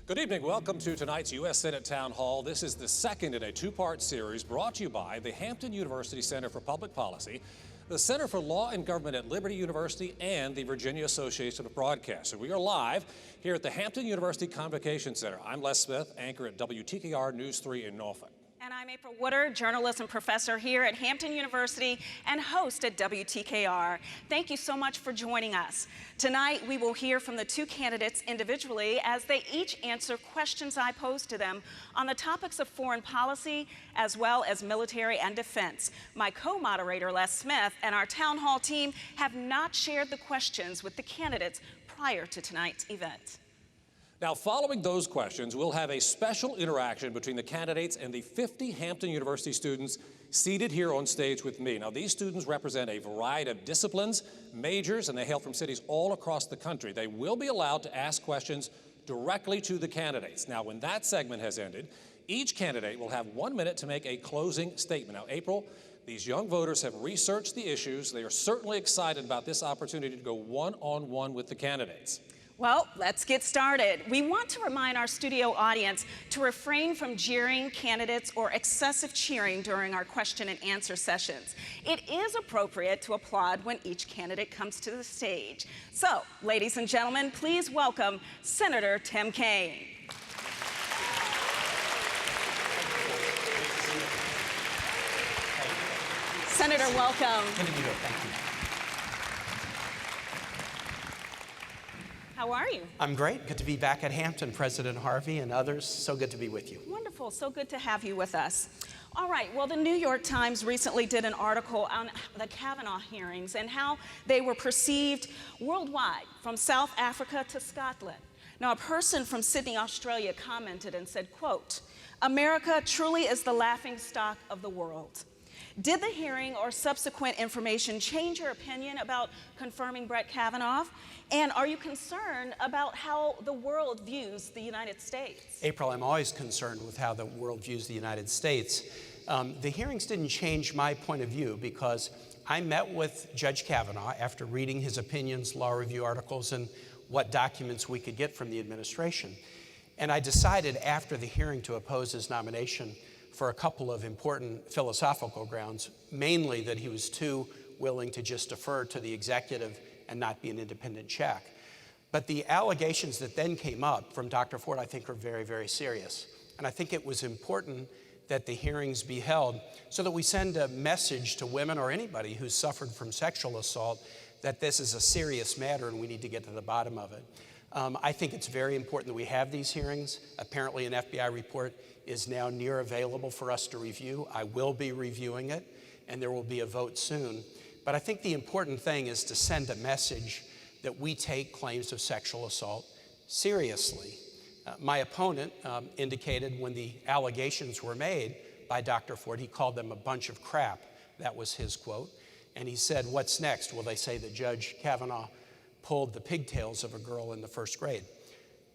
Good evening. Welcome to tonight's U.S. Senate Town Hall. This is the second in a two-part series brought to you by the Hampton University Center for Public Policy, the Center for Law and Government at Liberty University, and the Virginia Association of Broadcasters. We are live here at the Hampton University Convocation Center. I'm Les Smith, anchor at WTKR News 3 in Norfolk. And I'm April Woodard, journalism professor here at Hampton University and host at WTKR. Thank you so much for joining us. Tonight, we will hear from the two candidates individually as they each answer questions I pose to them on the topics of foreign policy as well as military and defense. My co-moderator, Les Smith, and our town hall team have not shared the questions with the candidates prior to tonight's event. Now, following those questions, we'll have a special interaction between the candidates and the 50 Hampton University students seated here on stage with me. Now, these students represent a variety of disciplines, majors, and they hail from cities all across the country. They will be allowed to ask questions directly to the candidates. Now, when that segment has ended, each candidate will have 1 minute to make a closing statement. Now, April, these young voters have researched the issues. They are certainly excited about this opportunity to go one-on-one with the candidates. Well, let's get started. We want to remind our studio audience to refrain from jeering candidates or excessive cheering during our question and answer sessions. It is appropriate to applaud when each candidate comes to the stage. So, ladies and gentlemen, please welcome Senator Tim Kaine. Senator, welcome. Good to be here. Thank you. How are you? I'm great. Good to be back at Hampton, President Harvey and others. So good to be with you. Wonderful. So good to have you with us. All right. Well, the New York Times recently did an article on the Kavanaugh hearings and how they were perceived worldwide, from South Africa to Scotland. Now, a person from Sydney, Australia commented and said, quote, "America truly is the laughingstock of the world." Did the hearing or subsequent information change your opinion about confirming Brett Kavanaugh? And are you concerned about how the world views the United States? April, I'm always concerned with how the world views the United States. The hearings didn't change my point of view because I met with Judge Kavanaugh after reading his opinions, law review articles, and what documents we could get from the administration. And I decided after the hearing to oppose his nomination for a couple of important philosophical grounds, mainly that he was too willing to just defer to the executive and not be an independent check. But the allegations that then came up from Dr. Ford, I think, are very, very serious. And I think it was important that the hearings be held so that we send a message to women or anybody who's suffered from sexual assault that this is a serious matter and we need to get to the bottom of it. I think it's very important that we have these hearings. Apparently, an FBI report is now near available for us to review. I will be reviewing it, and there will be a vote soon. But I think the important thing is to send a message that we take claims of sexual assault seriously. My opponent indicated when the allegations were made by Dr. Ford, he called them a bunch of crap. That was his quote. And he said, what's next? Will they say that Judge Kavanaugh pulled the pigtails of a girl in the first grade?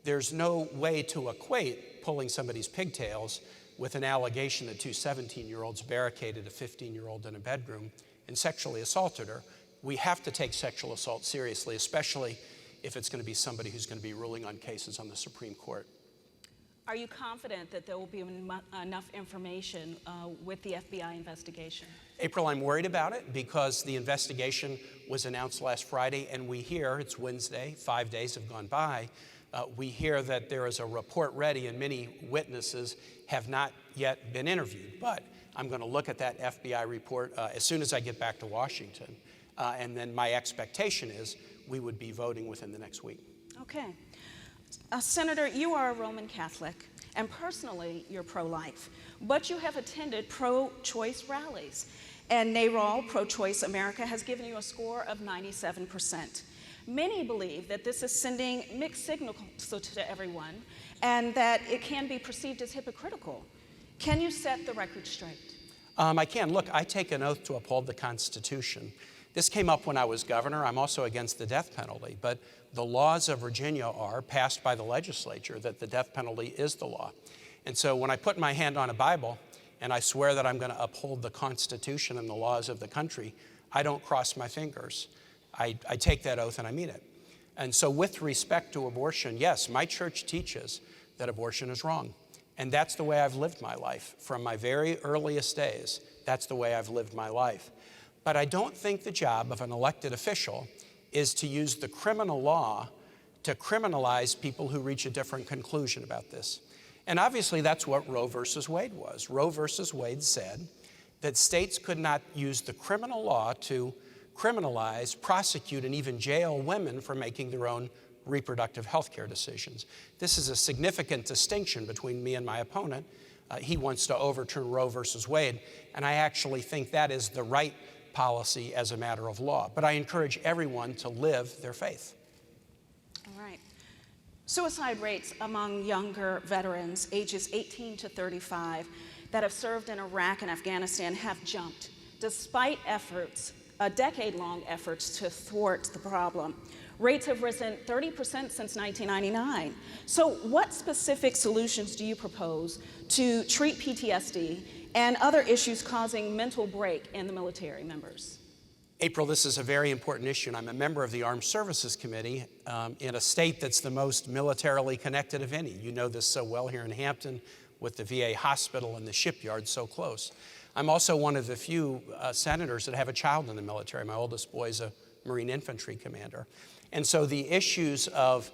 There's no way to equate pulling somebody's pigtails with an allegation that two 17-year-olds barricaded a 15-year-old in a bedroom and sexually assaulted her. We have to take sexual assault seriously, especially if it's going to be somebody who's going to be ruling on cases on the Supreme Court. Are you confident that there will be enough information with the FBI investigation? April, I'm worried about it because the investigation was announced last Friday, and we hear, it's Wednesday, 5 days have gone by, we hear that there is a report ready and many witnesses have not yet been interviewed. But I'm going to look at that FBI report as soon as I get back to Washington. And then my expectation is we would be voting within the next week. Okay. Senator, you are a Roman Catholic, and personally, you're pro-life. But you have attended pro-choice rallies. And NARAL, Pro-Choice America, has given you a score of 97%. Many believe that this is sending mixed signals to everyone and that it can be perceived as hypocritical. Can you set the record straight? I can. Look, I take an oath to uphold the Constitution. This came up when I was governor. I'm also against the death penalty, but the laws of Virginia are passed by the legislature that the death penalty is the law. And so when I put my hand on a Bible and I swear that I'm going to uphold the Constitution and the laws of the country, I don't cross my fingers. I take that oath and I mean it. And so with respect to abortion, yes, my church teaches that abortion is wrong. And that's the way I've lived my life from my very earliest days. That's the way I've lived my life. But I don't think the job of an elected official is to use the criminal law to criminalize people who reach a different conclusion about this. And obviously that's what Roe versus Wade was. Roe versus Wade said that states could not use the criminal law to criminalize, prosecute, and even jail women for making their own reproductive health care decisions. This is a significant distinction between me and my opponent. He wants to overturn Roe versus Wade, and I actually think that is the right policy as a matter of law. But I encourage everyone to live their faith. All right. Suicide rates among younger veterans, ages 18 to 35, that have served in Iraq and Afghanistan have jumped, despite efforts, decade-long efforts to thwart the problem. Rates have risen 30% since 1999. So what specific solutions do you propose to treat PTSD and other issues causing mental break in the military members? April, this is a very important issue, and I'm a member of the Armed Services Committee in a state that's the most militarily connected of any. You know this so well here in Hampton with the VA hospital and the shipyard so close. I'm also one of the few senators that have a child in the military. My oldest boy is a Marine infantry commander. And so the issues of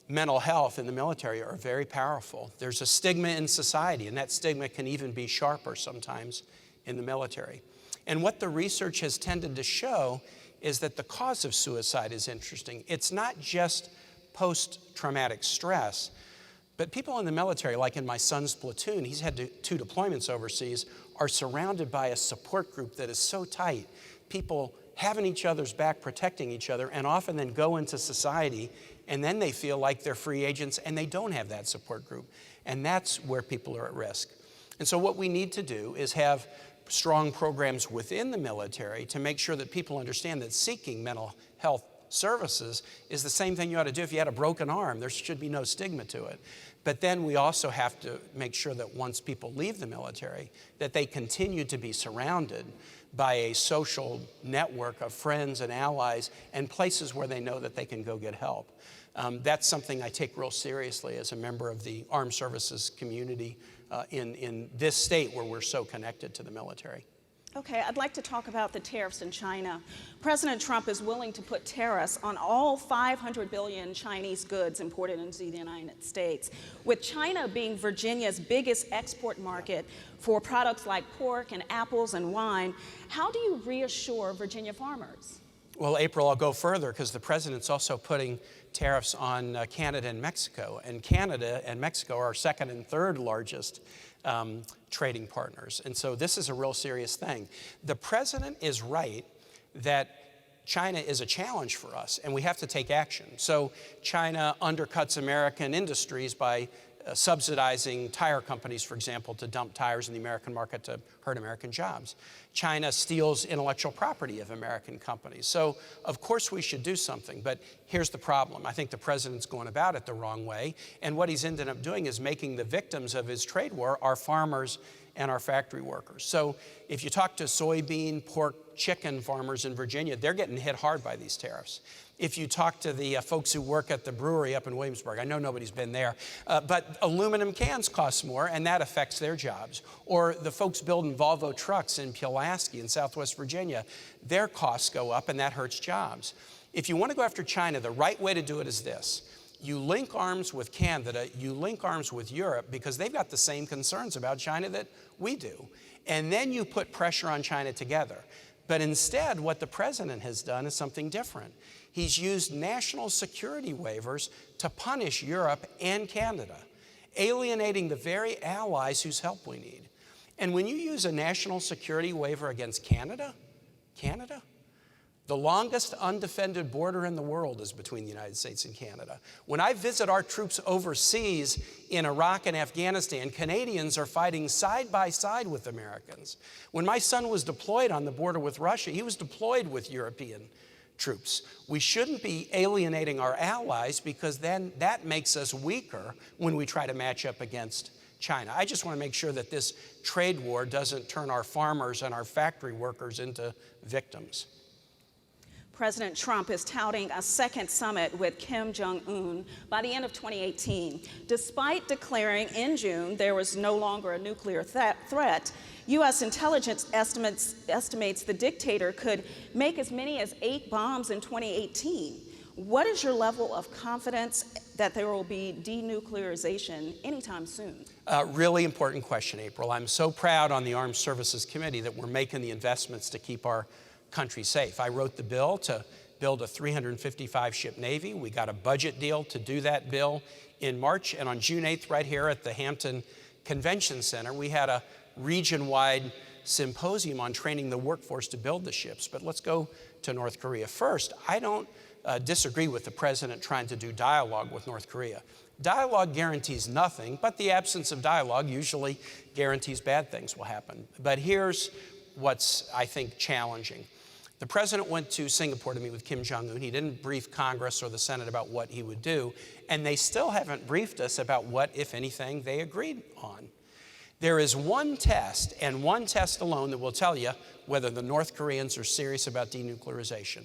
mental health in the military are very powerful. There's a stigma in society, and that stigma can even be sharper sometimes in the military. And what the research has tended to show is that the cause of suicide is interesting. It's not just post-traumatic stress, but people in the military, like in my son's platoon, he's had 2 deployments overseas, are surrounded by a support group that is so tight. People having each other's back, protecting each other, and often then go into society, and then they feel like they're free agents, and they don't have that support group. And that's where people are at risk. And so what we need to do is have strong programs within the military to make sure that people understand that seeking mental health services is the same thing you ought to do if you had a broken arm. There should be no stigma to it. But then we also have to make sure that once people leave the military, that they continue to be surrounded by a social network of friends and allies and places where they know that they can go get help. That's something I take real seriously as a member of the armed services community in this state where we're so connected to the military. Okay, I'd like to talk about the tariffs in China. President Trump is willing to put tariffs on all 500 billion Chinese goods imported into the United States, with China being Virginia's biggest export market for products like pork and apples and wine. How do you reassure Virginia farmers? Well, April, I'll go further because the president's also putting tariffs on Canada and Mexico. And Canada and Mexico are our second and third largest trading partners. And so this is a real serious thing. The president is right that China is a challenge for us, and we have to take action. So China undercuts American industries by subsidizing tire companies, for example, to dump tires in the American market to hurt American jobs. China steals intellectual property of American companies. So, of course, we should do something. But here's the problem. I think the president's going about it the wrong way. And what he's ended up doing is making the victims of his trade war our farmers and our factory workers. So if you talk to soybean, pork, chicken farmers in Virginia, they're getting hit hard by these tariffs. If you talk to the folks who work at the brewery up in Williamsburg, I know nobody's been there, but aluminum cans cost more, and that affects their jobs. Or the folks building Volvo trucks in Pulaski in Southwest Virginia, their costs go up, and that hurts jobs. If you want to go after China, the right way to do it is this. You link arms with Canada, you link arms with Europe, because they've got the same concerns about China that we do. And then you put pressure on China together. But instead, what the president has done is something different. He's used national security waivers to punish Europe and Canada, alienating the very allies whose help we need. And when you use a national security waiver against Canada, the longest undefended border in the world is between the United States and Canada. When I visit our troops overseas in Iraq and Afghanistan, Canadians are fighting side by side with Americans. When my son was deployed on the border with Russia, he was deployed with European troops. We shouldn't be alienating our allies, because then that makes us weaker when we try to match up against China. I just want to make sure that this trade war doesn't turn our farmers and our factory workers into victims. President Trump is touting a second summit with Kim Jong-un by the end of 2018. Despite declaring in June there was no longer a nuclear threat, U.S. intelligence estimates the dictator could make as many as 8 bombs in 2018. What is your level of confidence that there will be denuclearization anytime soon? Really important question, April. I'm so proud on the Armed Services Committee that we're making the investments to keep our country safe. I wrote the bill to build a 355-ship Navy. We got a budget deal to do that bill in March, and on June 8th, right here at the Hampton Convention Center, we had a region-wide symposium on training the workforce to build the ships. But let's go to North Korea. First, I don't disagree with the president trying to do dialogue with North Korea. Dialogue guarantees nothing, but the absence of dialogue usually guarantees bad things will happen. But here's what's, I think, challenging. The president went to Singapore to meet with Kim Jong-un. He didn't brief Congress or the Senate about what he would do, and they still haven't briefed us about what, if anything, they agreed on. There is one test, and one test alone, that will tell you whether the North Koreans are serious about denuclearization.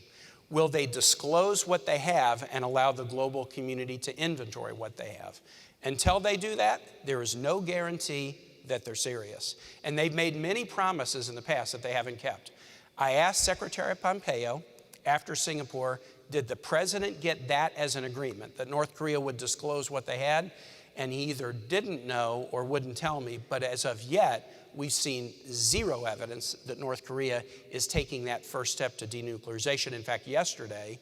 Will they disclose what they have and allow the global community to inventory what they have? Until they do that, there is no guarantee that they're serious. And they've made many promises in the past that they haven't kept. I asked Secretary Pompeo after Singapore, did the president get that as an agreement, that North Korea would disclose what they had? And he either didn't know or wouldn't tell me, but as of yet, we've seen zero evidence that North Korea is taking that first step to denuclearization. In fact, yesterday,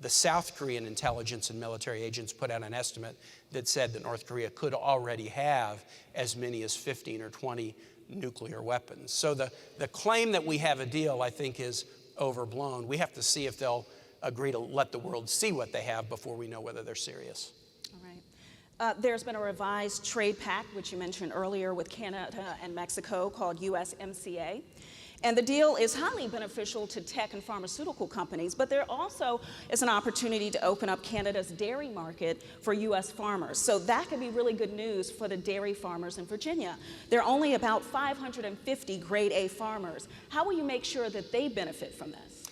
the South Korean intelligence and military agents put out an estimate that said that North Korea could already have as many as 15 or 20 nuclear weapons. So the claim that we have a deal, I think, is overblown. We have to see if they'll agree to let the world see what they have before we know whether they're serious. All right. There's been a revised trade pact, which you mentioned earlier, with Canada and Mexico called USMCA. And the deal is highly beneficial to tech and pharmaceutical companies, but there also is an opportunity to open up Canada's dairy market for U.S. farmers. So that could be really good news for the dairy farmers in Virginia. There are only about 550 grade A farmers. How will you make sure that they benefit from this?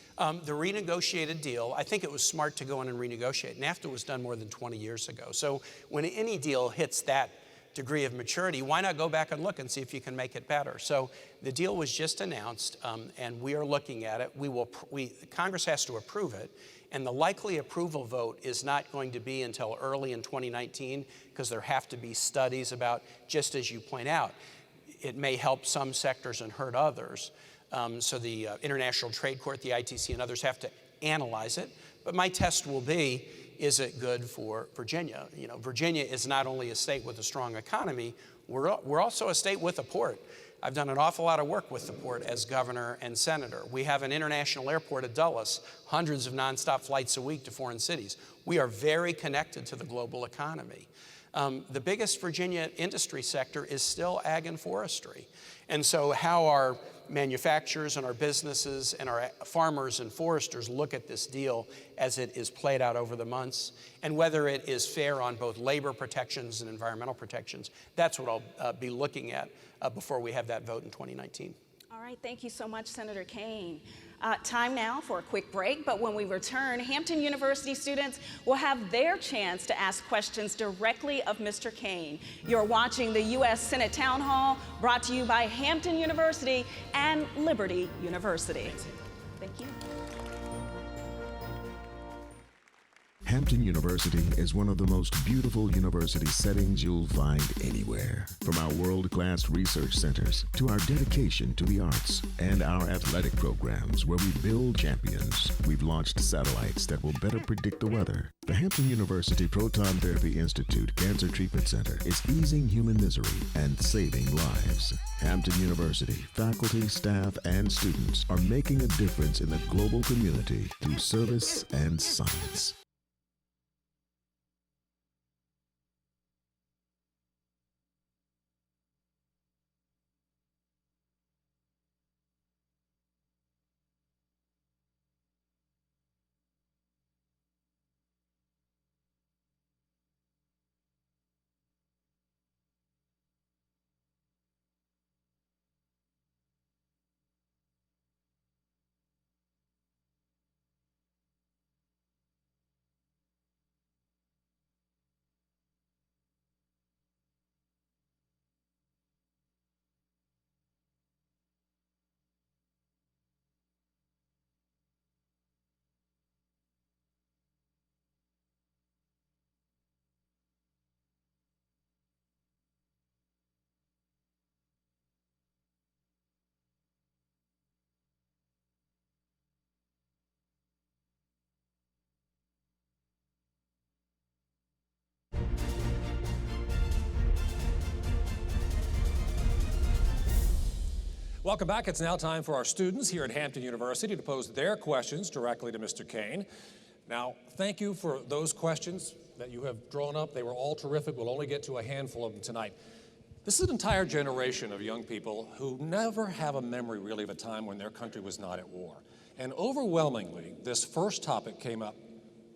The renegotiated deal, I think it was smart to go in and renegotiate. NAFTA was done more than 20 years ago. So when any deal hits that degree of maturity, why not go back and look and see if you can make it better? So the deal was just announced, and we are looking at it. Congress has to approve it, and the likely approval vote is not going to be until early in 2019, because there have to be studies about, just as you point out, it may help some sectors and hurt others. So the International Trade Court, the ITC, and others have to analyze it. But my test will be, is it good for Virginia? You know, Virginia is not only a state with a strong economy, we're also a state with a port. I've done an awful lot of work with the port as governor and senator. We have an international airport at Dulles, hundreds of nonstop flights a week to foreign cities. We are very connected to the global economy. The biggest Virginia industry sector is still ag and forestry. And so how our manufacturers and our businesses and our farmers and foresters look at this deal as it is played out over the months, and whether it is fair on both labor protections and environmental protections, that's what I'll be looking at before we have that vote in 2019. All right, thank you so much, Senator Kaine. Time now for a quick break, but when we return, Hampton University students will have their chance to ask questions directly of Mr. Kaine. You're watching the U.S. Senate Town Hall, brought to you by Hampton University and Liberty University. Thank you. Hampton University is one of the most beautiful university settings you'll find anywhere. From our world-class research centers to our dedication to the arts and our athletic programs where we build champions, we've launched satellites that will better predict the weather. The Hampton University Proton Therapy Institute Cancer Treatment Center is easing human misery and saving lives. Hampton University faculty, staff, and students are making a difference in the global community through service and science. Welcome back. It's now time for our students here at Hampton University to pose their questions directly to Mr. Kaine. Now, thank you for those questions that you have drawn up. They were all terrific. We'll only get to a handful of them tonight. This is an entire generation of young people who never have a memory really of a time when their country was not at war. And overwhelmingly, this first topic came up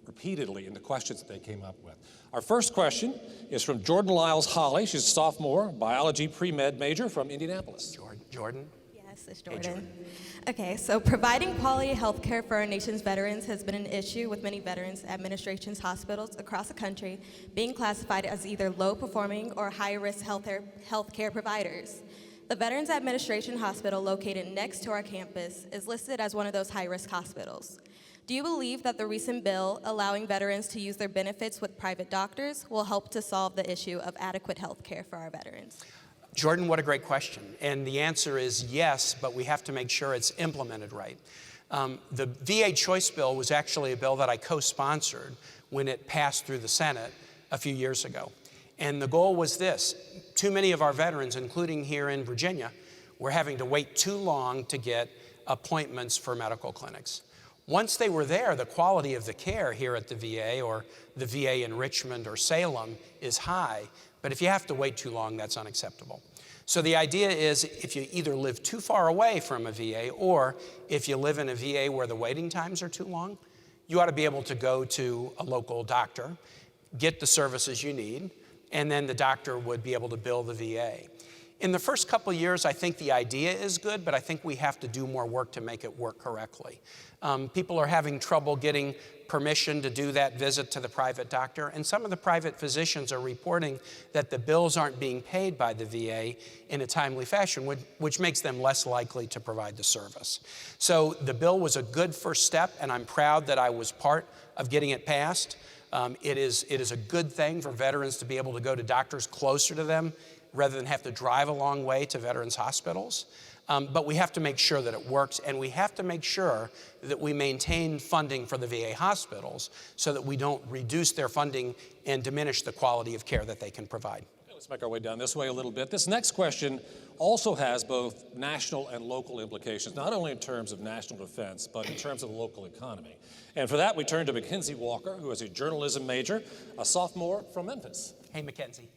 repeatedly in the questions that they came up with. Our first question is from Jordan Lyles Holly. She's a sophomore, biology pre-med major from Indianapolis. Jordan? Yes, it's Jordan. Hey, Jordan. Okay, so providing quality health care for our nation's veterans has been an issue with many Veterans Administration's hospitals across the country being classified as either low-performing or high-risk health care providers. The Veterans Administration Hospital located next to our campus is listed as one of those high-risk hospitals. Do you believe that the recent bill allowing veterans to use their benefits with private doctors will help to solve the issue of adequate health care for our veterans? Jordan, what a great question. And the answer is yes, but we have to make sure it's implemented right. The VA Choice Bill was actually a bill that I co-sponsored when it passed through the Senate a few years ago. And the goal was this: too many of our veterans, including here in Virginia, were having to wait too long to get appointments for medical clinics. Once they were there, the quality of the care here at the VA or the VA in Richmond or Salem is high. But if you have to wait too long, that's unacceptable. So the idea is if you either live too far away from a VA or if you live in a VA where the waiting times are too long, you ought to be able to go to a local doctor, get the services you need, and then the doctor would be able to bill the VA. In the first couple years, I think the idea is good, but I think we have to do more work to make it work correctly. People are having trouble getting permission to do that visit to the private doctor, and some of the private physicians are reporting that the bills aren't being paid by the VA in a timely fashion, which makes them less likely to provide the service. So the bill was a good first step, and I'm proud that I was part of getting it passed. It is a good thing for veterans to be able to go to doctors closer to them rather than have to drive a long way to veterans hospitals. But we have to make sure that it works, and we have to make sure that we maintain funding for the VA hospitals so that we don't reduce their funding and diminish the quality of care that they can provide. Okay, let's make our way down this way a little bit. This next question also has both national and local implications, not only in terms of national defense, but in terms of the local economy. And for that, we turn to Mackenzie Walker, who is a journalism major, a sophomore from Memphis. Hey, Mackenzie.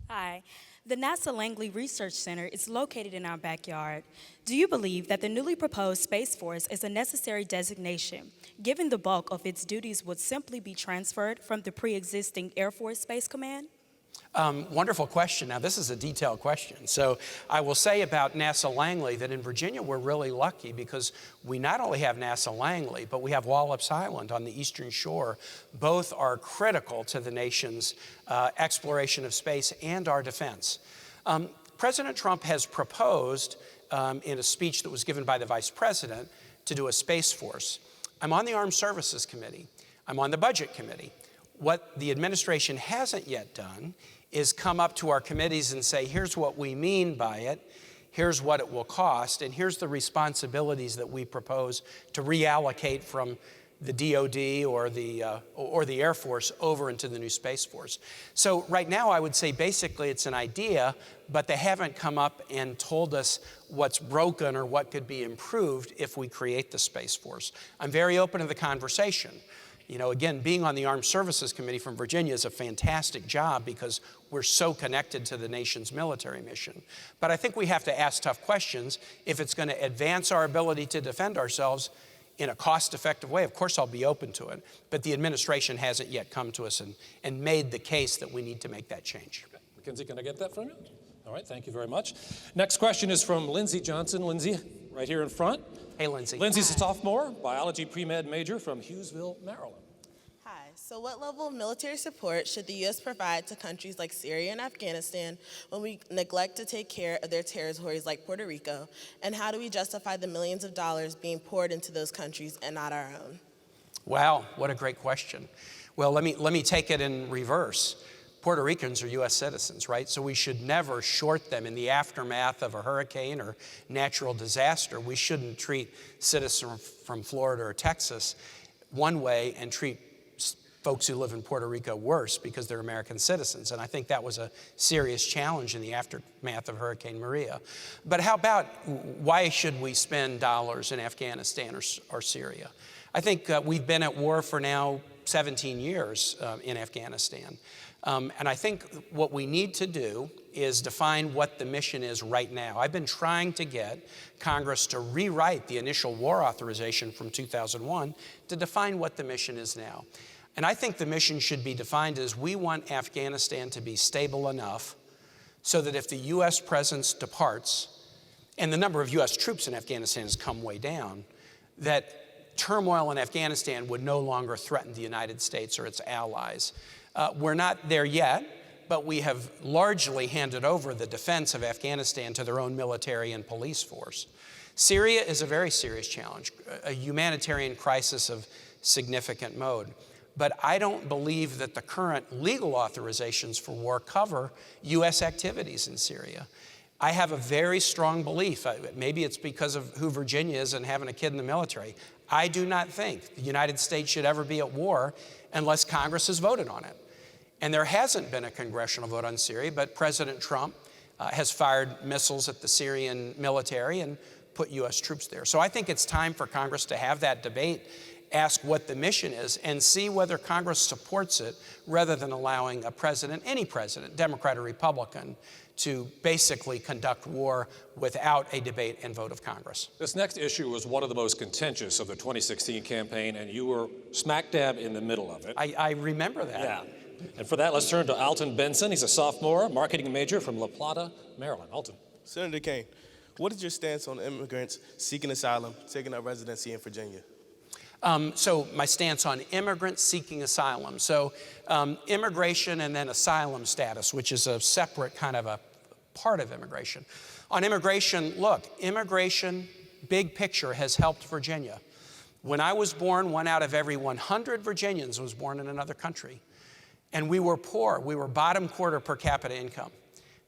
Hi. The NASA Langley Research Center is located in our backyard. Do you believe that the newly proposed Space Force is a necessary designation, given the bulk of its duties would simply be transferred from the pre-existing Air Force Space Command? Wonderful question. Now, this is a detailed question. So I will say about NASA Langley that in Virginia, we're really lucky because we not only have NASA Langley, but we have Wallops Island on the eastern shore. Both are critical to the nation's exploration of space and our defense. President Trump has proposed in a speech that was given by the Vice President to do a Space Force. I'm on the Armed Services Committee. I'm on the Budget Committee. What the administration hasn't yet done is come up to our committees and say, here's what we mean by it, here's what it will cost, and here's the responsibilities that we propose to reallocate from the DOD or the Air Force over into the new Space Force. So right now I would say basically it's an idea, but they haven't come up and told us what's broken or what could be improved if we create the Space Force. I'm very open to the conversation. You know, again, being on the Armed Services Committee from Virginia is a fantastic job because we're so connected to the nation's military mission. But I think we have to ask tough questions. If it's going to advance our ability to defend ourselves in a cost-effective way, of course I'll be open to it. But the administration hasn't yet come to us and made the case that we need to make that change. Okay. Mackenzie, can I get that from you? All right, thank you very much. Next question is from Lindsay Johnson. Lindsay, right here in front. Hey, Lindsay. Lindsay's a sophomore, biology pre-med major from Hughesville, Maryland. Hi. So what level of military support should the U.S. provide to countries like Syria and Afghanistan when we neglect to take care of their territories like Puerto Rico? And how do we justify the millions of dollars being poured into those countries and not our own? Wow, what a great question. Well, let me take it in reverse. Puerto Ricans are U.S. citizens, right? So we should never short them in the aftermath of a hurricane or natural disaster. We shouldn't treat citizens from Florida or Texas one way and treat folks who live in Puerto Rico worse because they're American citizens. And I think that was a serious challenge in the aftermath of Hurricane Maria. But how about why should we spend dollars in Afghanistan or Syria? I think we've been at war for now 17 years in Afghanistan. And I think what we need to do is define what the mission is right now. I've been trying to get Congress to rewrite the initial war authorization from 2001 to define what the mission is now. And I think the mission should be defined as we want Afghanistan to be stable enough so that if the U.S. presence departs, and the number of U.S. troops in Afghanistan has come way down, that turmoil in Afghanistan would no longer threaten the United States or its allies. We're not there yet, but we have largely handed over the defense of Afghanistan to their own military and police force. Syria is a very serious challenge, a humanitarian crisis of significant mode. But I don't believe that the current legal authorizations for war cover U.S. activities in Syria. I have a very strong belief, maybe it's because of who Virginia is and having a kid in the military. I do not think the United States should ever be at war unless Congress has voted on it. And there hasn't been a congressional vote on Syria, but President Trump has fired missiles at the Syrian military and put U.S. troops there. So I think it's time for Congress to have that debate, ask what the mission is, and see whether Congress supports it rather than allowing a president, any president, Democrat or Republican, to basically conduct war without a debate and vote of Congress. This next issue was one of the most contentious of the 2016 campaign, and you were smack dab in the middle of it. I remember that. Yeah. And for that, let's turn to Alton Benson. He's a sophomore, marketing major from La Plata, Maryland. Alton. Senator Kaine, what is your stance on immigrants seeking asylum, taking up residency in Virginia? So my stance on immigrants seeking asylum. So immigration and then asylum status, which is a separate kind of a part of immigration. On immigration, look, immigration, big picture, has helped Virginia. When I was born, 1 out of every 100 Virginians was born in another country. And we were poor. We were bottom quarter per capita income.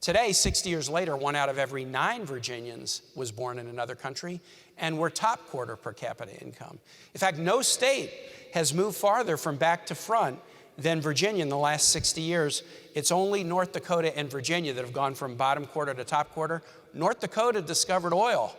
Today, 60 years later, 1 out of every 9 Virginians was born in another country, and we're top quarter per capita income. In fact, no state has moved farther from back to front than Virginia in the last 60 years. It's only North Dakota and Virginia that have gone from bottom quarter to top quarter. North Dakota discovered oil.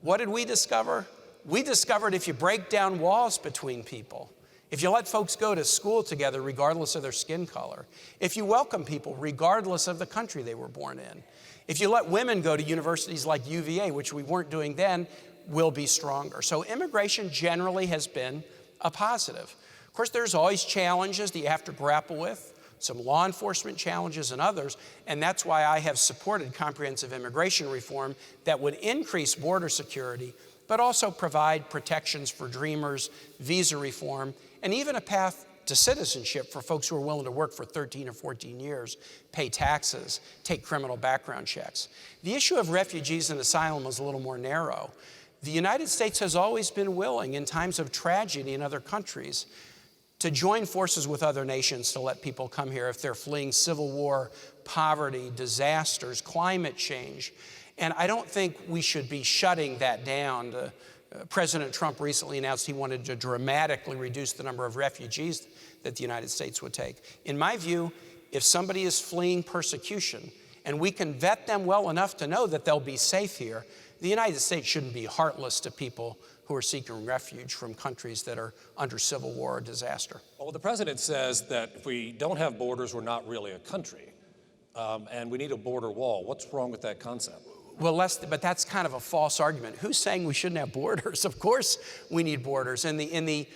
What did we discover? We discovered if you break down walls between people, if you let folks go to school together regardless of their skin color, if you welcome people regardless of the country they were born in, if you let women go to universities like UVA, which we weren't doing then, we'll be stronger. So immigration generally has been a positive. Of course, there's always challenges that you have to grapple with, some law enforcement challenges and others, and that's why I have supported comprehensive immigration reform that would increase border security, but also provide protections for dreamers, visa reform, and even a path to citizenship for folks who are willing to work for 13 or 14 years, pay taxes, take criminal background checks. The issue of refugees and asylum is a little more narrow. The United States has always been willing in times of tragedy in other countries to join forces with other nations to let people come here if they're fleeing civil war, poverty, disasters, climate change. And I don't think we should be shutting that down. President Trump recently announced he wanted to dramatically reduce the number of refugees that the United States would take. In my view, if somebody is fleeing persecution and we can vet them well enough to know that they'll be safe here, the United States shouldn't be heartless to people who are seeking refuge from countries that are under civil war or disaster. Well, the president says that if we don't have borders, we're not really a country, and we need a border wall. What's wrong with that concept? Well, but that's kind of a false argument. Who's saying we shouldn't have borders? Of course we need borders. In the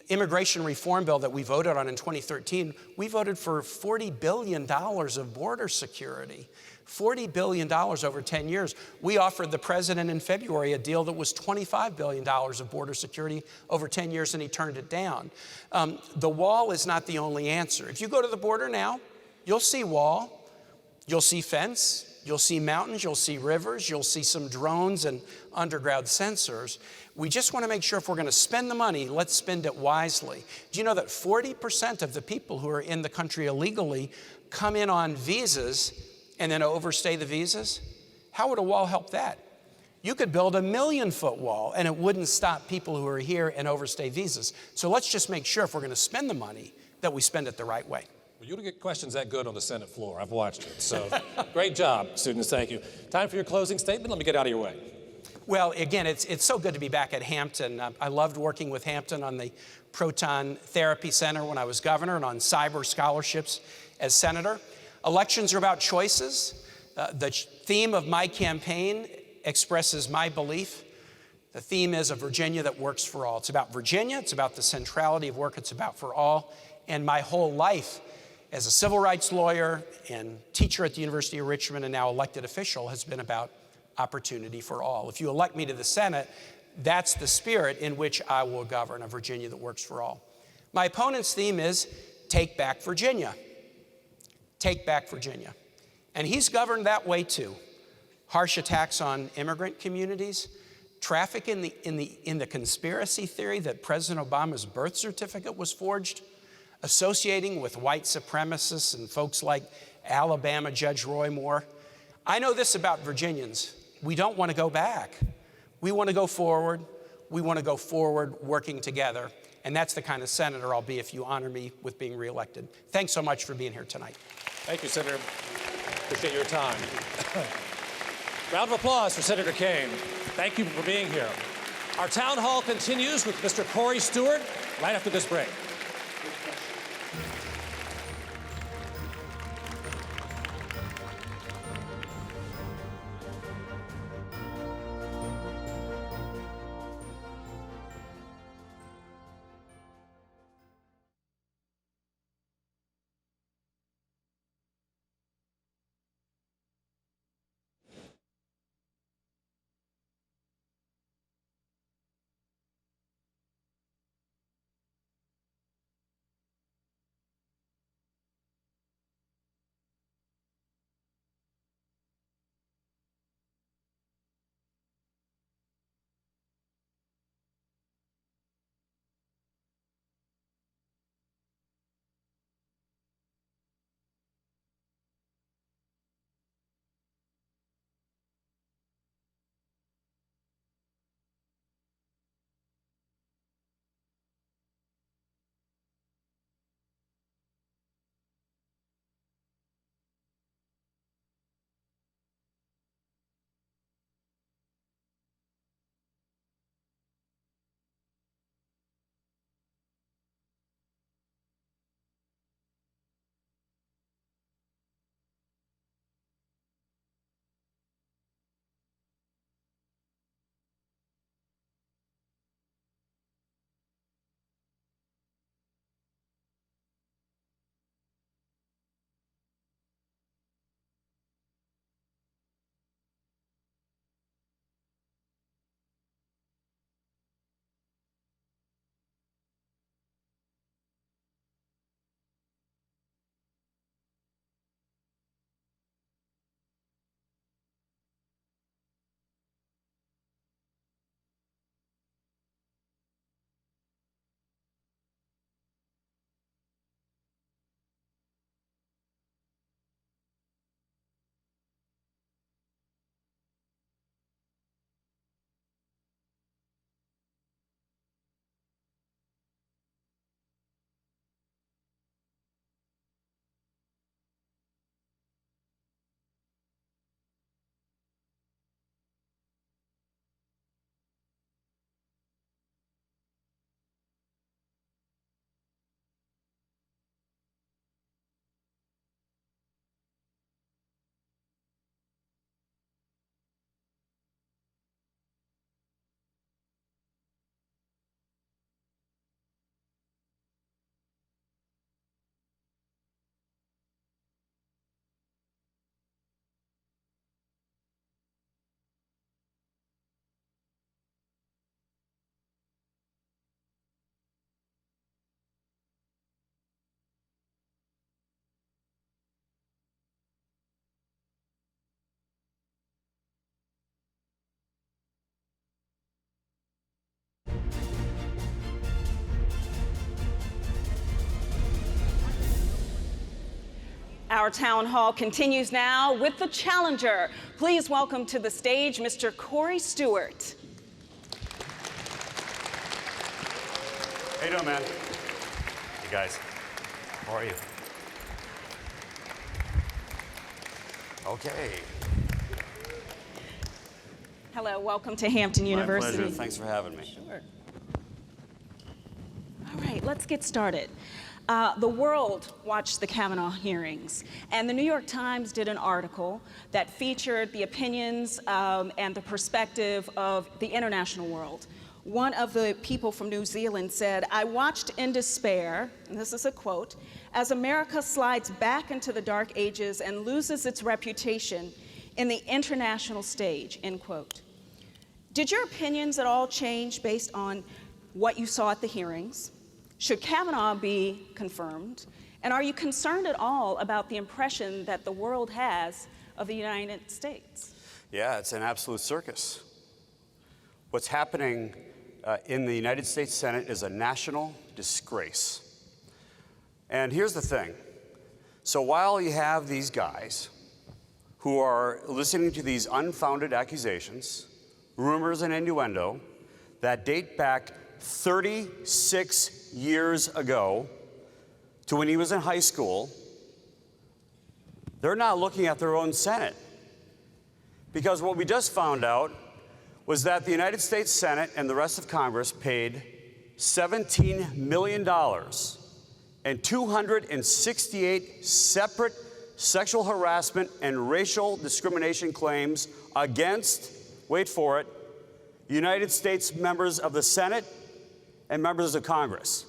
immigration reform bill that we voted on in 2013, we voted for $40 billion of border security. $40 billion over 10 years. We offered the president in February a deal that was $25 billion of border security over 10 years, and he turned it down. The wall is not the only answer. If you go to the border now, you'll see wall, you'll see fence, you'll see mountains, you'll see rivers, you'll see some drones and underground sensors. We just want to make sure if we're going to spend the money, let's spend it wisely. Do you know that 40% of the people who are in the country illegally come in on visas and then overstay the visas? How would a wall help that? You could build 1 million-foot wall and it wouldn't stop people who are here and overstay visas. So let's just make sure if we're going to spend the money, that we spend it the right way. Well, you don't get questions that good on the Senate floor. I've watched it. So great job, students. Thank you. Time for your closing statement. Let me get out of your way. Well, again, it's so good to be back at Hampton. I loved working with Hampton on the Proton Therapy Center when I was governor and on cyber scholarships as senator. Elections are about choices. The theme of my campaign expresses my belief. The theme is a Virginia that works for all. It's about Virginia. It's about the centrality of work. It's about for all. And my whole life as a civil rights lawyer and teacher at the University of Richmond and now elected official has been about opportunity for all. If you elect me to the Senate, that's the spirit in which I will govern, a Virginia that works for all. My opponent's theme is take back Virginia. Take back Virginia. And he's governed that way too. Harsh attacks on immigrant communities, traffic in the conspiracy theory that President Obama's birth certificate was forged, associating with white supremacists and folks like Alabama Judge Roy Moore. I know this about Virginians. We don't want to go back. We want to go forward. We want to go forward working together. And that's the kind of senator I'll be if you honor me with being reelected. Thanks so much for being here tonight. Thank you, Senator. Appreciate your time. Round of applause for Senator Kaine. Thank you for being here. Our town hall continues with Mr. Corey Stewart right after this break. Our town hall continues now with the challenger. Please welcome to the stage Mr. Corey Stewart. How you doing, man? Hey, guys. How are you? Okay. Hello, welcome to Hampton University. My pleasure. Thanks for having me. Sure. All right, let's get started. The world watched the Kavanaugh hearings, and the New York Times did an article that featured the opinions and the perspective of the international world. One of the people from New Zealand said, "I watched in despair," and this is a quote, "as America slides back into the dark ages and loses its reputation in the international stage," end quote. Did your opinions at all change based on what you saw at the hearings? Should Kavanaugh be confirmed? And are you concerned at all about the impression that the world has of the United States? Yeah, it's an absolute circus. What's happening in the United States Senate is a national disgrace. And here's the thing. So while you have these guys who are listening to these unfounded accusations, rumors and innuendo that date back 36 years ago to when he was in high school, they're not looking at their own Senate. Because what we just found out was that the United States Senate and the rest of Congress paid $17 million and 268 separate sexual harassment and racial discrimination claims against, wait for it, United States members of the Senate and members of Congress.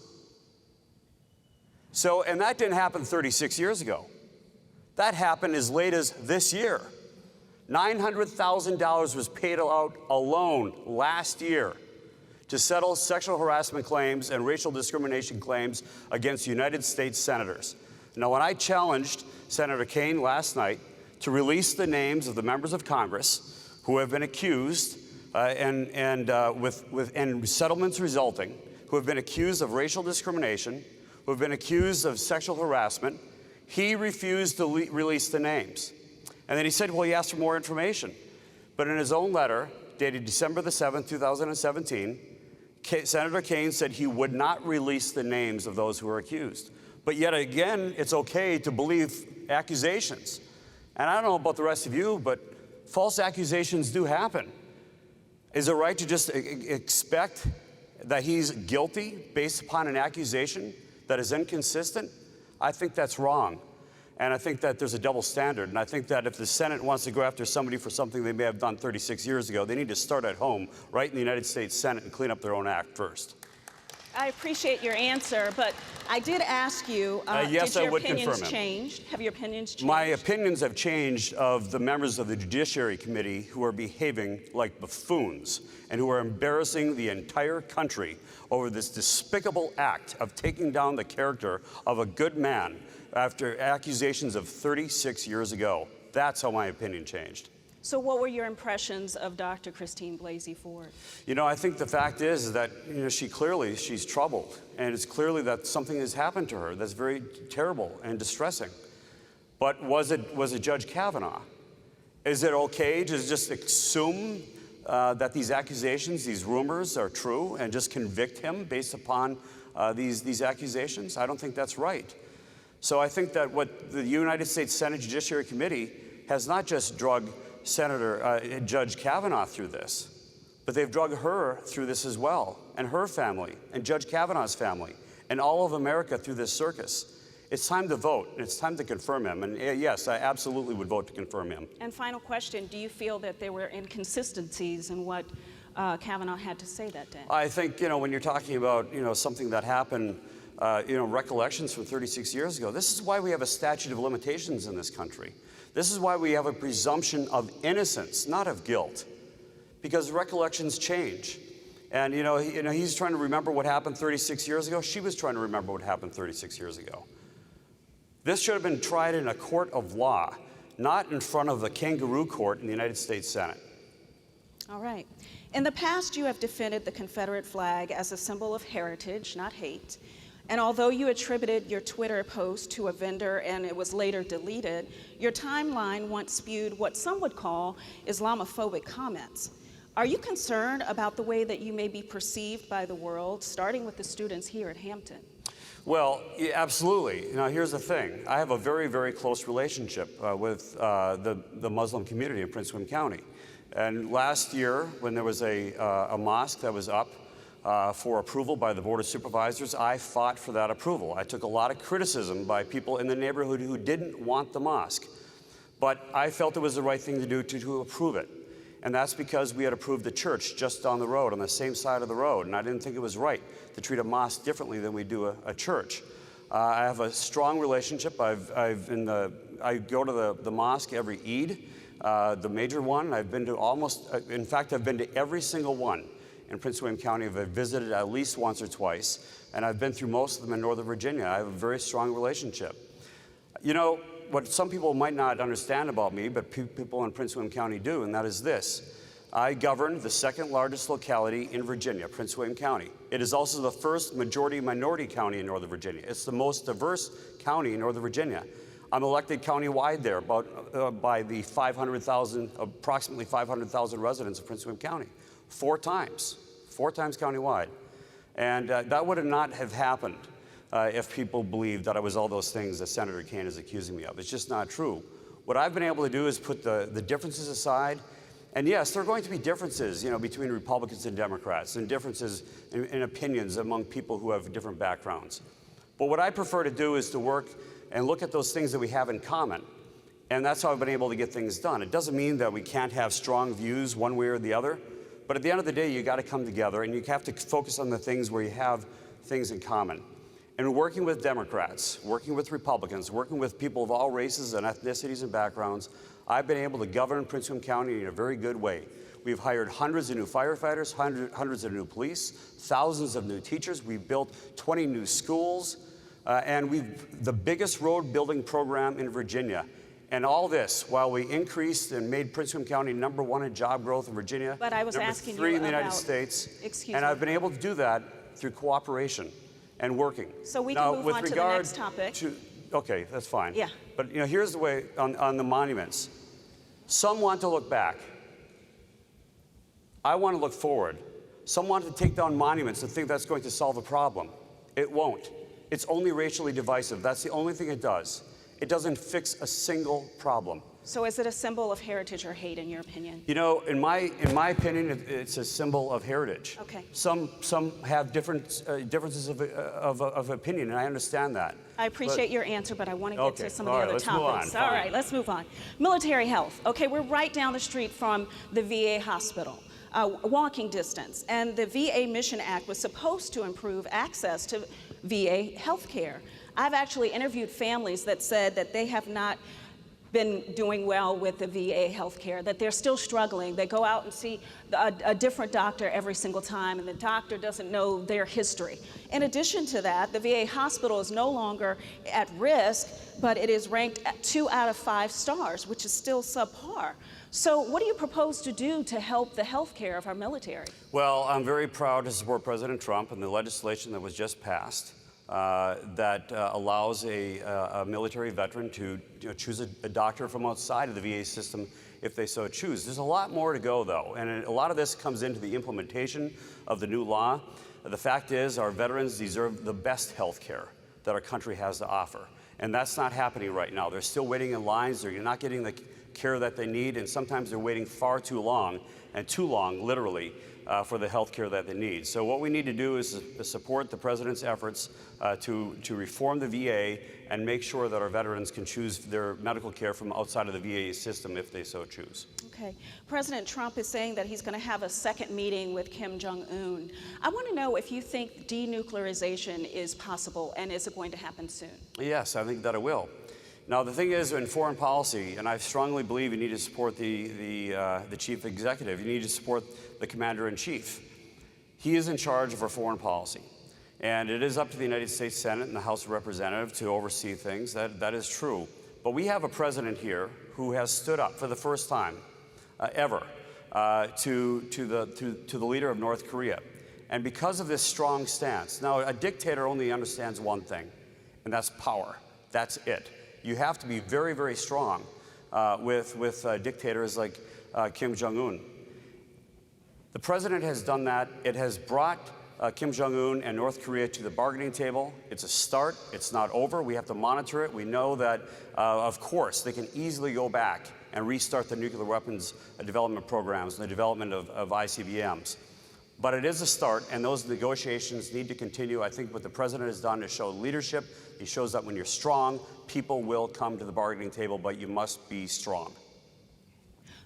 So, and that didn't happen 36 years ago. That happened as late as this year. $900,000 was paid out alone last year to settle sexual harassment claims and racial discrimination claims against United States senators. Now, when I challenged Senator Kaine last night to release the names of the members of Congress who have been accused and settlements resulting, who have been accused of racial discrimination, who have been accused of sexual harassment, he refused to release the names. And then he said, well, he asked for more information. But in his own letter, dated December the 7th, 2017, Senator Kaine said he would not release the names of those who were accused. But yet again, it's okay to believe accusations. And I don't know about the rest of you, but false accusations do happen. Is it right to just expect that he's guilty based upon an accusation that is inconsistent? I think that's wrong. And I think that there's a double standard. And I think that if the Senate wants to go after somebody for something they may have done 36 years ago, they need to start at home, right in the United States Senate, and clean up their own act first. I appreciate your answer, but I did ask you, yes, did I your would opinions confirm him. change? Have your opinions changed? My opinions have changed of the members of the Judiciary Committee who are behaving like buffoons and who are embarrassing the entire country over this despicable act of taking down the character of a good man after accusations of 36 years ago. That's how my opinion changed. So what were your impressions of Dr. Christine Blasey Ford? You know, I think the fact is that, she's troubled. And it's clearly that something has happened to her that's very terrible and distressing. But was it Judge Kavanaugh? Is it okay to just assume that these accusations, these rumors are true and just convict him based upon these accusations? I don't think that's right. So I think that what the United States Senate Judiciary Committee has not just drugged Judge Kavanaugh through this, but they've drugged her through this as well, and her family, and Judge Kavanaugh's family, and all of America through this circus. It's time to vote, and it's time to confirm him. And yes, I absolutely would vote to confirm him. And final question, do you feel that there were inconsistencies in what Kavanaugh had to say that day? I think, when you're talking about, something that happened, recollections from 36 years ago, this is why we have a statute of limitations in this country. This is why we have a presumption of innocence, not of guilt, because recollections change. And he's trying to remember what happened 36 years ago. She was trying to remember what happened 36 years ago. This should have been tried in a court of law, not in front of the kangaroo court in the United States Senate. All right. In the past, you have defended the Confederate flag as a symbol of heritage, not hate. And although you attributed your Twitter post to a vendor and it was later deleted, your timeline once spewed what some would call Islamophobic comments. Are you concerned about the way that you may be perceived by the world, starting with the students here at Hampton? Well, yeah, absolutely. Now, here's the thing. I have a very, very close relationship with the Muslim community in Prince William County. And last year, when there was a mosque that was up for approval by the Board of Supervisors, I fought for that approval. I took a lot of criticism by people in the neighborhood who didn't want the mosque. But I felt it was the right thing to do to approve it. And that's because we had approved the church just down the road, on the same side of the road. And I didn't think it was right to treat a mosque differently than we do a church. I have a strong relationship. I go to the mosque every Eid, the major one. I've been to in fact, I've been to every single one in Prince William County. I've visited at least once or twice. And I've been through most of them in Northern Virginia. I have a very strong relationship. You know, what some people might not understand about me, but people in Prince William County do, and that is this. I govern the second largest locality in Virginia, Prince William County. It is also the first majority-minority county in Northern Virginia. It's the most diverse county in Northern Virginia. I'm elected county-wide there by the approximately 500,000 residents of Prince William County. 4 times county-wide. And that would not have happened if people believed that I was all those things that Senator Kaine is accusing me of. It's just not true. What I've been able to do is put the differences aside. And yes, there are going to be differences, between Republicans and Democrats, and differences in opinions among people who have different backgrounds. But what I prefer to do is to work and look at those things that we have in common. And that's how I've been able to get things done. It doesn't mean that we can't have strong views one way or the other. But at the end of the day, you got to come together, and you have to focus on the things where you have things in common. And working with Democrats, working with Republicans, working with people of all races and ethnicities and backgrounds, I've been able to govern Prince William County in a very good way. We've hired hundreds of new firefighters, hundreds of new police, thousands of new teachers. We've built 20 new schools, and the biggest road building program in Virginia. And all this while we increased and made Prince William County #1 in job growth in Virginia, but I was asking #3 you in the United about, States. Excuse me. And I've been able to do that through cooperation and working. So we can move on to the next topic. Okay, that's fine. Yeah. But here's the way on the monuments. Some want to look back. I want to look forward. Some want to take down monuments and think that's going to solve a problem. It won't. It's only racially divisive. That's the only thing it does. It doesn't fix a single problem. So is it a symbol of heritage or hate, in your opinion? In my opinion, it's a symbol of heritage. Okay. Some have differences of opinion, and I understand that. I appreciate your answer, but I want to get to some of the other topics. All right, let's move on. Military health. Okay, we're right down the street from the VA hospital. Walking distance. And the VA Mission Act was supposed to improve access to VA health care. I've actually interviewed families that said that they have not been doing well with the VA health care, that they're still struggling. They go out and see a different doctor every single time, and the doctor doesn't know their history. In addition to that, the VA hospital is no longer at risk, but it is ranked at 2 out of 5 stars, which is still subpar. So what do you propose to do to help the health care of our military? Well, I'm very proud to support President Trump and the legislation that was just passed that allows a military veteran to choose a doctor from outside of the VA system if they so choose. There's a lot more to go, though, and a lot of this comes into the implementation of the new law. The fact is, our veterans deserve the best health care that our country has to offer, and that's not happening right now. They're still waiting in lines. They're not getting the care that they need, and sometimes they're waiting far too long, and too long, literally, for the health care that they need. So what we need to do is support the President's efforts to reform the VA and make sure that our veterans can choose their medical care from outside of the VA system if they so choose. Okay. President Trump is saying that he's going to have a second meeting with Kim Jong-un. I want to know if you think denuclearization is possible, and is it going to happen soon? Yes, I think that it will. Now, the thing is, in foreign policy, and I strongly believe you need to support the chief executive, you need to support the commander-in-chief. He is in charge of our foreign policy. And it is up to the United States Senate and the House of Representatives to oversee things. That is true. But we have a president here who has stood up for the first time ever to the leader of North Korea. And because of this strong stance, now a dictator only understands one thing, and that's power. That's it. You have to be very, very strong with dictators like Kim Jong-un. The president has done that. It has brought Kim Jong-un and North Korea to the bargaining table. It's a start. It's not over. We have to monitor it. We know that, of course, they can easily go back and restart the nuclear weapons development programs and the development of ICBMs. But it is a start, and those negotiations need to continue. I think what the president has done is show leadership. He shows that when you're strong, people will come to the bargaining table, but you must be strong.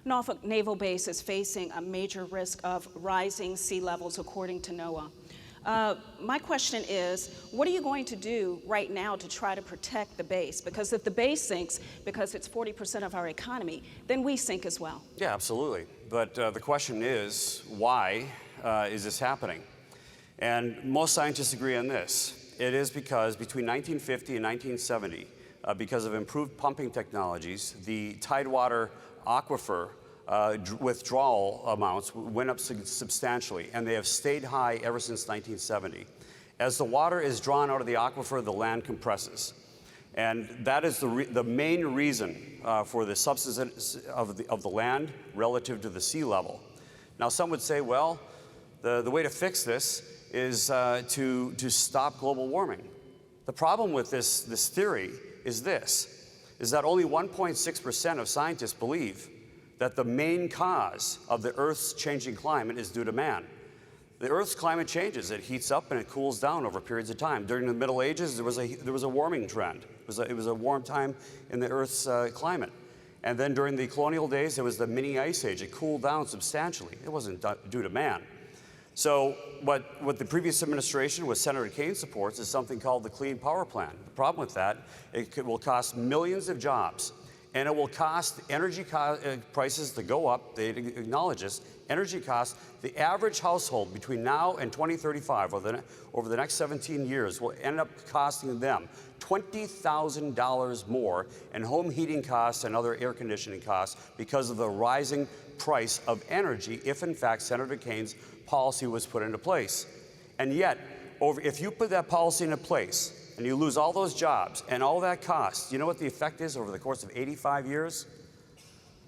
Norfolk Naval Base is facing a major risk of rising sea levels, according to NOAA. My question is, what are you going to do right now to try to protect the base? Because if the base sinks, because it's 40% of our economy, then we sink as well. Yeah, absolutely. But the question is, why is this happening? And most scientists agree on this. It is because between 1950 and 1970, because of improved pumping technologies, the Tidewater aquifer withdrawal amounts went up substantially, and they have stayed high ever since 1970. As the water is drawn out of the aquifer, the land compresses. And that is the main reason for the subsidence of the land relative to the sea level. Now, some would say, well, the way to fix this is to stop global warming. The problem with this theory is that only 1.6% of scientists believe that the main cause of the Earth's changing climate is due to man. The Earth's climate changes. It heats up and it cools down over periods of time. During the Middle Ages, there was a warming trend. It was a warm time in the Earth's climate. And then during the colonial days, there was the mini ice age. It cooled down substantially. It wasn't due to man. So what the previous administration with Senator Kaine supports is something called the Clean Power Plan. The problem with that, it will cost millions of jobs, and it will cost energy prices to go up. They acknowledge this. Energy costs, the average household between now and 2035, over the next 17 years, will end up costing them $20,000 more in home heating costs and other air conditioning costs because of the rising price of energy if, in fact, Senator Kaine's policy was put into place. And yet, if you put that policy into place and you lose all those jobs and all that cost, you know what the effect is over the course of 85 years?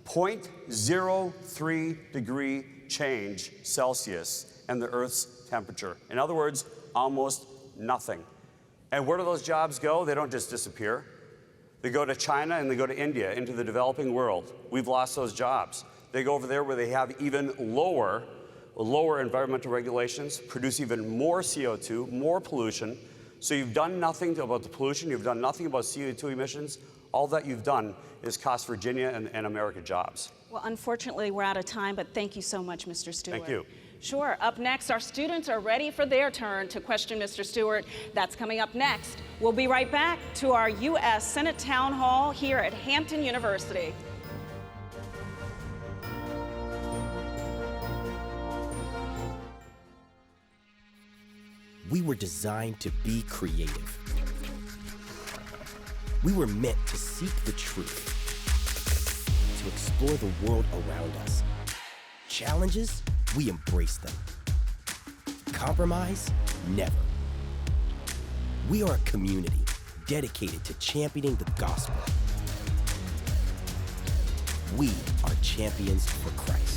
0.03 degree change Celsius in the Earth's temperature. In other words, almost nothing. And where do those jobs go? They don't just disappear. They go to China and they go to India, into the developing world. We've lost those jobs. They go over there where they have even lower environmental regulations, produce even more CO2, more pollution. So you've done nothing about the pollution. You've done nothing about CO2 emissions. All that you've done is cost Virginia and America jobs. Well, unfortunately, we're out of time, but thank you so much, Mr. Stewart. Thank you. Sure. Up next, our students are ready for their turn to question Mr. Stewart. That's coming up next. We'll be right back to our U.S. Senate Town Hall here at Hampton University. We were designed to be creative. We were meant to seek the truth, to explore the world around us. Challenges, we embrace them. Compromise, never. We are a community dedicated to championing the gospel. We are champions for Christ.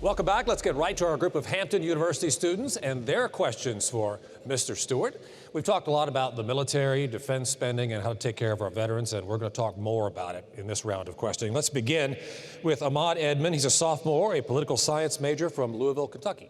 Welcome back. Let's get right to our group of Hampton University students and their questions for Mr. Stewart. We've talked a lot about the military, defense spending, and how to take care of our veterans, and we're going to talk more about it in this round of questioning. Let's begin with Ahmad Edmond. He's a sophomore, a political science major from Louisville, Kentucky.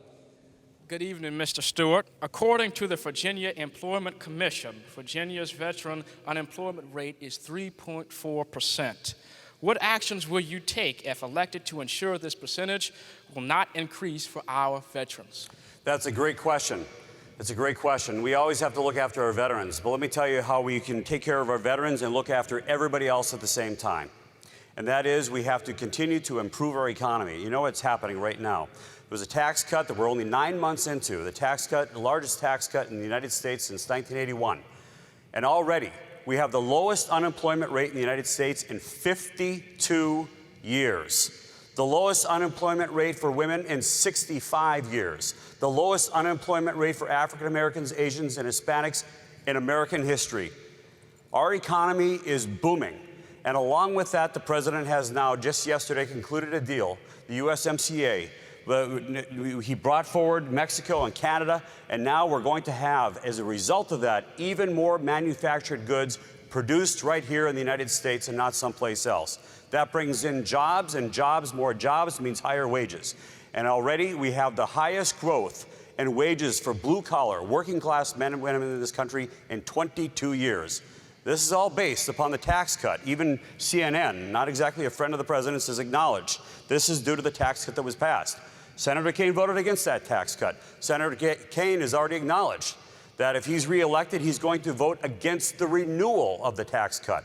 Good evening, Mr. Stewart. According to the Virginia Employment Commission, Virginia's veteran unemployment rate is 3.4%. What actions will you take if elected to ensure this percentage will not increase for our veterans? That's a great question. It's a great question. We always have to look after our veterans, but let me tell you how we can take care of our veterans and look after everybody else at the same time. And that is, we have to continue to improve our economy. You know what's happening right now. There was a tax cut that we're only 9 months into, the largest tax cut in the United States since 1981. And already, we have the lowest unemployment rate in the United States in 52 years. The lowest unemployment rate for women in 65 years. The lowest unemployment rate for African Americans, Asians, and Hispanics in American history. Our economy is booming. And along with that, the president has now just yesterday concluded a deal, the USMCA. He brought forward Mexico and Canada, and now we're going to have, as a result of that, even more manufactured goods produced right here in the United States and not someplace else. That brings in jobs, and more jobs means higher wages. And already we have the highest growth in wages for blue-collar, working-class men and women in this country in 22 years. This is all based upon the tax cut. Even CNN, not exactly a friend of the president's, has acknowledged this is due to the tax cut that was passed. Senator Kaine voted against that tax cut. Senator Kaine has already acknowledged that if he's reelected, he's going to vote against the renewal of the tax cut.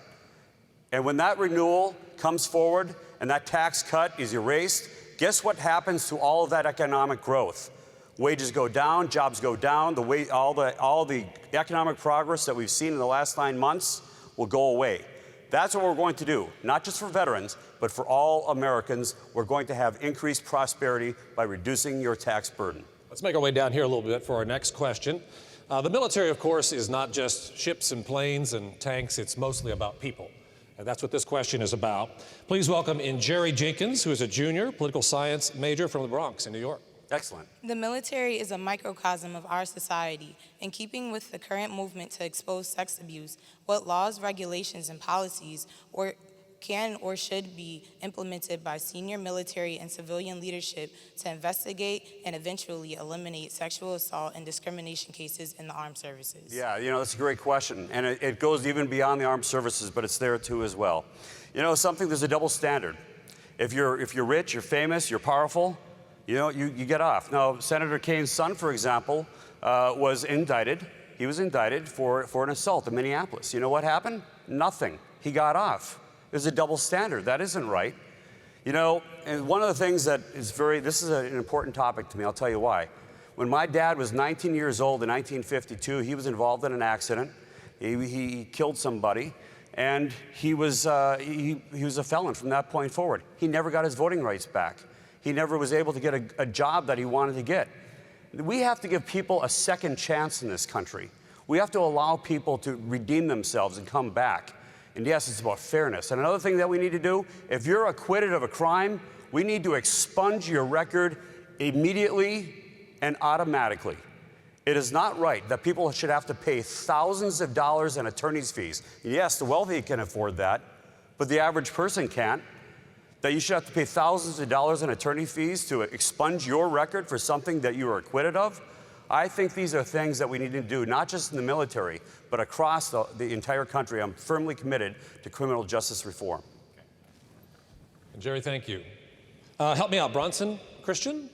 And when that renewal comes forward and that tax cut is erased, guess what happens to all of that economic growth? Wages go down, jobs go down, all the economic progress that we've seen in the last 9 months will go away. That's what we're going to do, not just for veterans, but for all Americans. We're going to have increased prosperity by reducing your tax burden. Let's make our way down here a little bit for our next question. The military, of course, is not just ships and planes and tanks. It's mostly about people. And that's what this question is about. Please welcome in Jerry Jenkins, who is a junior political science major from the Bronx in New York. Excellent. The military is a microcosm of our society. In keeping with the current movement to expose sex abuse, what laws, regulations, and policies can or should be implemented by senior military and civilian leadership to investigate and eventually eliminate sexual assault and discrimination cases in the armed services? Yeah, that's a great question. And it goes even beyond the armed services, but it's there too as well. There's a double standard. If you're rich, you're famous, you're powerful, you get off. Now, Senator Kaine's son, for example, was indicted. He was indicted for an assault in Minneapolis. You know what happened? Nothing. He got off. There's a double standard. That isn't right. And one of the things that is this is an important topic to me. I'll tell you why. When my dad was 19 years old in 1952, he was involved in an accident. He killed somebody, and he was a felon from that point forward. He never got his voting rights back. He never was able to get a job that he wanted to get. We have to give people a second chance in this country. We have to allow people to redeem themselves and come back. And yes, it's about fairness. And another thing that we need to do, if you're acquitted of a crime, we need to expunge your record immediately and automatically. It is not right that people should have to pay thousands of dollars in attorney's fees. Yes, the wealthy can afford that, but the average person can't. That you should have to pay thousands of dollars in attorney fees to expunge your record for something that you were acquitted of. I think these are things that we need to do, not just in the military, but across the entire country. I'm firmly committed to criminal justice reform. And Jerry, thank you. Help me out, Bronson Christian.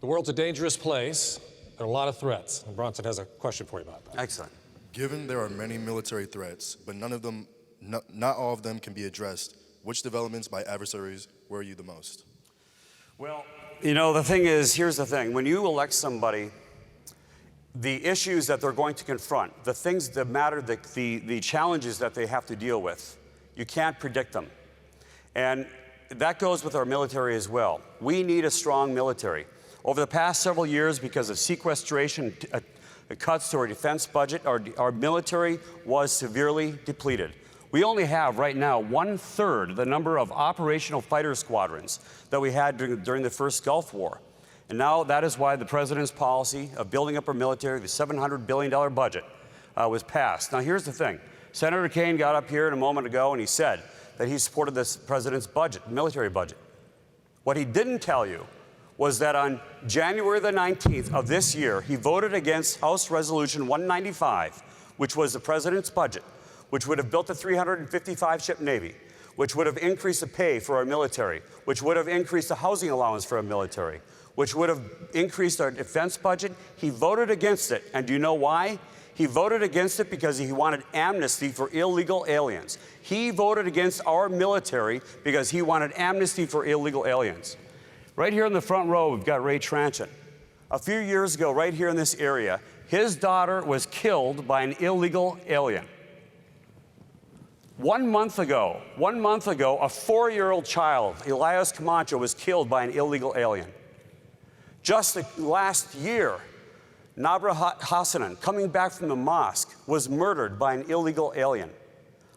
The world's a dangerous place. There are a lot of threats. And Bronson has a question for you about that. Excellent. Given there are many military threats, but not all of them can be addressed, which developments by adversaries worry you the most? Well, the thing is, here's the thing. When you elect somebody, the issues that they're going to confront, the things that matter, the challenges that they have to deal with, you can't predict them. And that goes with our military as well. We need a strong military. Over the past several years, because of sequestration, cuts to our defense budget, our military was severely depleted. We only have right now 1/3 the number of operational fighter squadrons that we had during the first Gulf War. And now that is why the president's policy of building up our military, the $700 billion budget, was passed. Now here's the thing. Senator Kaine got up here a moment ago and he said that he supported this president's budget, military budget. What he didn't tell you was that on January the 19th of this year, he voted against House Resolution 195, which was the president's budget, which would have built a 355-ship Navy, which would have increased the pay for our military, which would have increased the housing allowance for our military, which would have increased our defense budget. He voted against it. And do you know why? He voted against it because he wanted amnesty for illegal aliens. He voted against our military because he wanted amnesty for illegal aliens. Right here in the front row, we've got Ray Tranchant. A few years ago, right here in this area, his daughter was killed by an illegal alien. 1 month ago, a 4-year-old child, Elias Camacho, was killed by an illegal alien. Just last year, Nabra Hassanan, coming back from the mosque, was murdered by an illegal alien.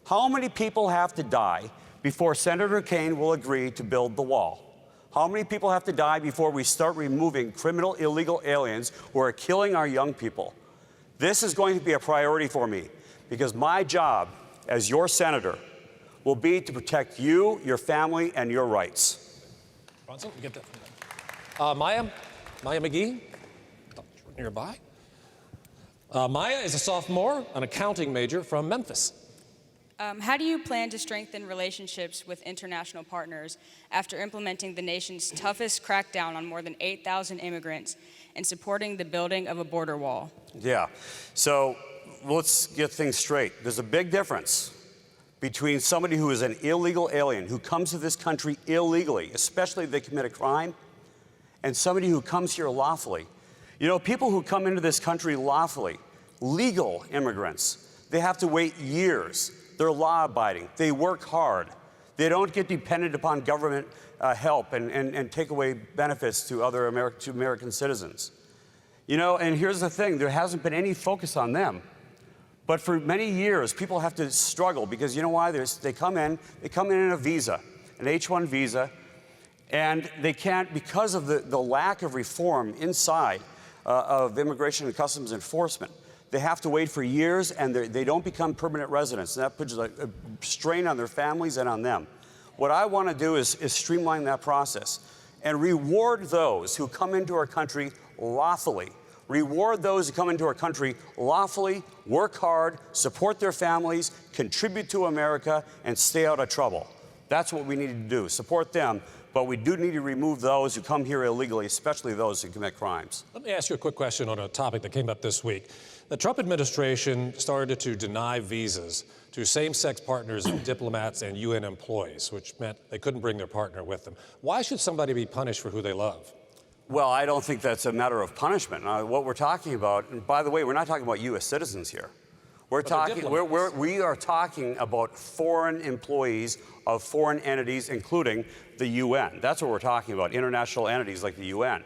How many people have to die before Senator Kaine will agree to build the wall? How many people have to die before we start removing criminal illegal aliens who are killing our young people? This is going to be a priority for me because my job as your senator will be to protect you, your family, and your rights. Bronson, you get that from them. Maya McGee, nearby. Maya is a sophomore, an accounting major from Memphis. How do you plan to strengthen relationships with international partners after implementing the nation's toughest crackdown on more than 8,000 immigrants and supporting the building of a border wall? Yeah, so let's get things straight. There's a big difference between somebody who is an illegal alien, who comes to this country illegally, especially if they commit a crime, and somebody who comes here lawfully. You know, people who come into this country lawfully, legal immigrants, they have to wait years. They're law-abiding. They work hard. They don't get dependent upon government help and take away benefits to other American citizens. You know, and here's the thing. There hasn't been any focus on them. But for many years, people have to struggle because you know why? They come in a visa, an H-1 visa, and they can't, because of the lack of reform inside of Immigration and Customs Enforcement, they have to wait for years and they don't become permanent residents. And that puts a strain on their families and on them. What I want to do is streamline that process and reward those who come into our country lawfully. Reward those who come into our country lawfully, work hard, support their families, contribute to America, and stay out of trouble. That's what we need to do, support them. But we do need to remove those who come here illegally, especially those who commit crimes. Let me ask you a quick question on a topic that came up this week. The Trump administration started to deny visas to same-sex partners, diplomats, and UN employees, which meant they couldn't bring their partner with them. Why should somebody be punished for who they love? Well, I don't think that's a matter of punishment. What we're talking about, and by the way, we're not talking about U.S. citizens here. We are talking about foreign employees of foreign entities, including the UN. That's what we're talking about, international entities like the UN.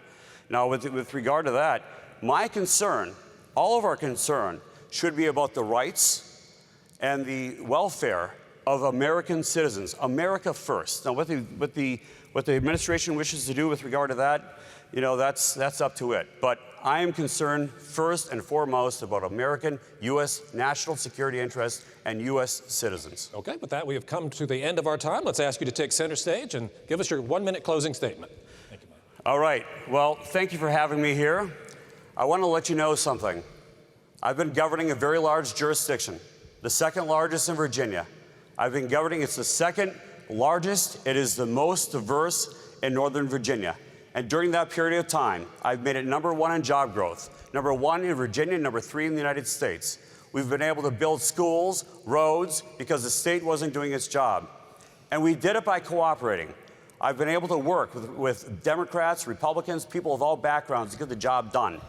Now, with regard to that, my concern, all of our concern, should be about the rights and the welfare of American citizens. America first. Now, what the administration wishes to do with regard to that, you know, that's up to it. But I am concerned first and foremost about American, U.S. national security interests and U.S. citizens. Okay, with that, we have come to the end of our time. Let's ask you to take center stage and give us your 1-minute closing statement. Thank you, Mike. All right. Well, thank you for having me here. I want to let you know something. I've been governing a very large jurisdiction, the second largest in Virginia. I've been governing, it's the second largest. It is the most diverse in Northern Virginia. And during that period of time, I've made it #1 in job growth, #1 in Virginia, #3 in the United States. We've been able to build schools, roads, because the state wasn't doing its job. And we did it by cooperating. I've been able to work with Democrats, Republicans, people of all backgrounds to get the job done.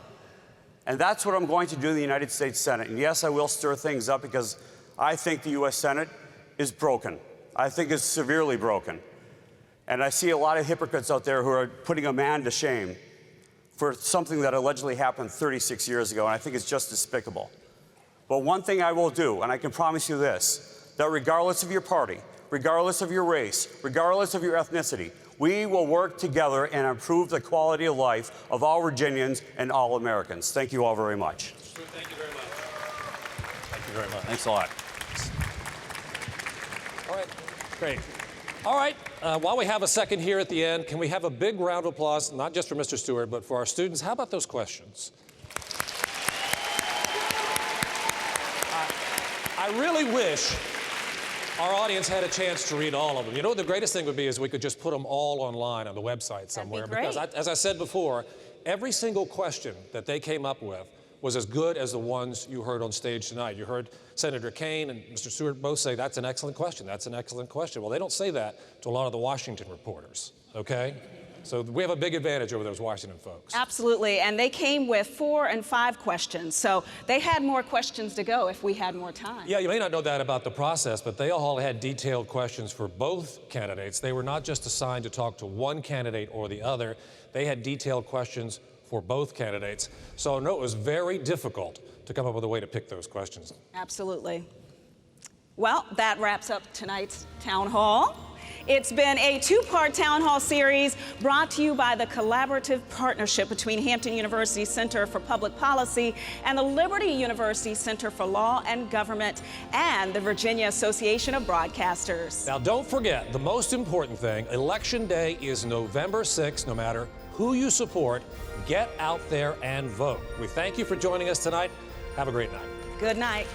And that's what I'm going to do in the United States Senate. And yes, I will stir things up because I think the U.S. Senate is broken. I think it's severely broken. And I see a lot of hypocrites out there who are putting a man to shame for something that allegedly happened 36 years ago, and I think it's just despicable. But one thing I will do, and I can promise you this, that regardless of your party, regardless of your race, regardless of your ethnicity, we will work together and improve the quality of life of all Virginians and all Americans. Thank you all very much. Thank you very much. Thank you very much. Thanks a lot. All right, great. All right, while we have a second here at the end, can we have a big round of applause, not just for Mr. Stewart, but for our students? How about those questions? I really wish our audience had a chance to read all of them. You know what the greatest thing would be is we could just put them all online on the website somewhere. That'd be great. Because as I said before, every single question that they came up with was as good as the ones you heard on stage tonight. You heard Senator Kaine and Mr. Stewart both say, that's an excellent question, that's an excellent question. Well, they don't say that to a lot of the Washington reporters, okay? So we have a big advantage over those Washington folks. Absolutely, and they came with 4 and 5 questions, so they had more questions to go if we had more time. Yeah, you may not know that about the process, but they all had detailed questions for both candidates. They were not just assigned to talk to one candidate or the other. They had detailed questions for both candidates. So no, it was very difficult to come up with a way to pick those questions. Absolutely. Well, that wraps up tonight's town hall. It's been a 2-part town hall series brought to you by the collaborative partnership between Hampton University Center for Public Policy and the Liberty University Center for Law and Government and the Virginia Association of Broadcasters. Now, don't forget, the most important thing, Election Day is November 6th. No matter who you support, get out there and vote. We thank you for joining us tonight. Have a great night. Good night.